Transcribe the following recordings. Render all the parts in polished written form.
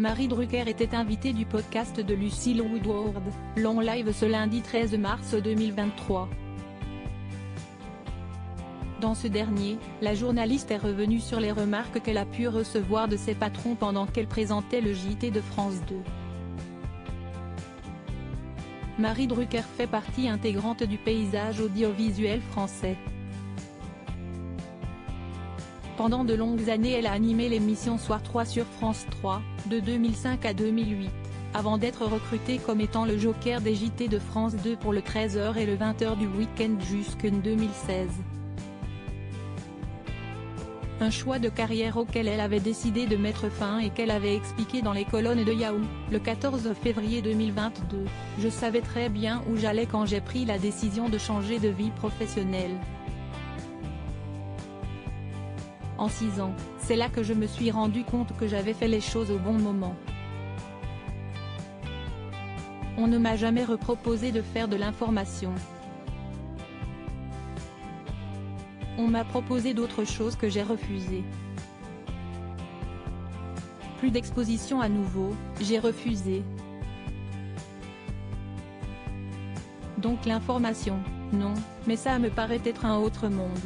Marie Drucker était invitée du podcast de Lucille Woodward, Long Live ce lundi 13 mars 2023. Dans ce dernier, la journaliste est revenue sur les remarques qu'elle a pu recevoir de ses patrons pendant qu'elle présentait le JT de France 2. Marie Drucker fait partie intégrante du paysage audiovisuel français. Pendant de longues années elle a animé l'émission Soir 3 sur France 3, de 2005 à 2008, avant d'être recrutée comme étant le joker des JT de France 2 pour le 13h et le 20h du week-end jusqu'en 2016. Un choix de carrière auquel elle avait décidé de mettre fin et qu'elle avait expliqué dans les colonnes de Yahoo, le 14 février 2022, « Je savais très bien où j'allais quand j'ai pris la décision de changer de vie professionnelle. En 6 ans, c'est là que je me suis rendu compte que j'avais fait les choses au bon moment. On ne m'a jamais reproposé de faire de l'information. On m'a proposé d'autres choses que j'ai refusées. Plus d'exposition à nouveau, j'ai refusé. Donc l'information, non, mais ça me paraît être un autre monde. »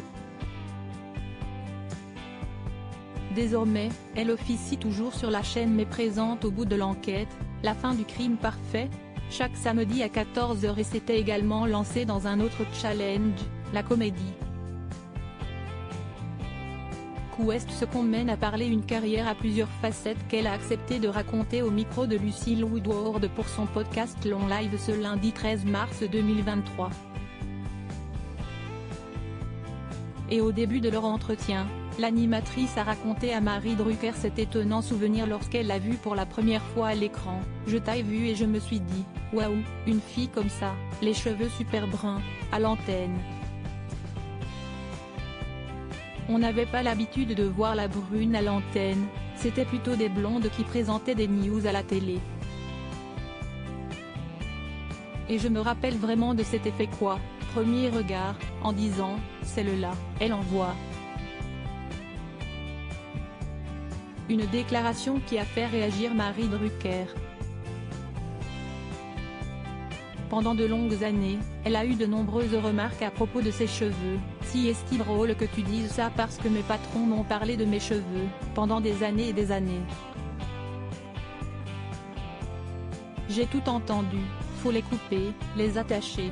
Désormais, elle officie toujours sur la chaîne mais présente au bout de l'enquête, La fin du crime parfait, chaque samedi à 14h et s'était également lancée dans un autre challenge, la comédie. Quest ce qu'on mène à parler une carrière à plusieurs facettes qu'elle a accepté de raconter au micro de Lucille Woodward pour son podcast Long Live ce lundi 13 mars 2023. Et au début de leur entretien, l'animatrice a raconté à Marie Drucker cet étonnant souvenir lorsqu'elle l'a vue pour la première fois à l'écran. « Je t'ai vue et je me suis dit, waouh, une fille comme ça, les cheveux super bruns, à l'antenne. On n'avait pas l'habitude de voir la brune à l'antenne, c'était plutôt des blondes qui présentaient des news à la télé. Et je me rappelle vraiment de cet effet quoi, premier regard, en disant, c'est le là, elle envoie. » Une déclaration qui a fait réagir Marie Drucker. Pendant de longues années, elle a eu de nombreuses remarques à propos de ses cheveux. « Si est-il drôle que tu dises ça parce que mes patrons m'ont parlé de mes cheveux, pendant des années et des années. J'ai tout entendu, faut les couper, les attacher.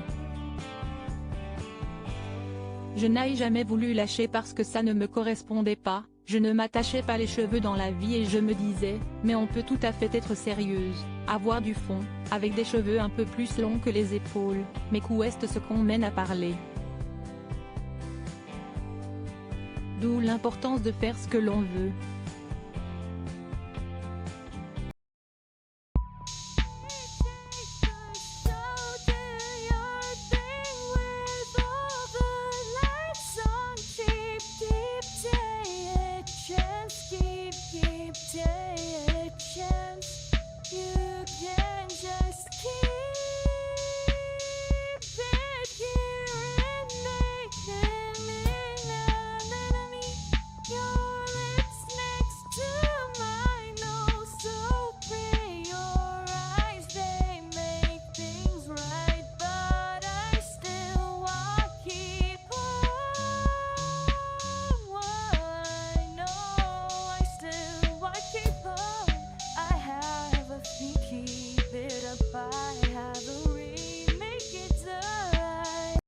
Je n'ai jamais voulu lâcher parce que ça ne me correspondait pas. Je ne m'attachais pas les cheveux dans la vie et je me disais, mais on peut tout à fait être sérieuse, avoir du fond, avec des cheveux un peu plus longs que les épaules, mais quest ce qu'on mène à parler. D'où l'importance de faire ce que l'on veut,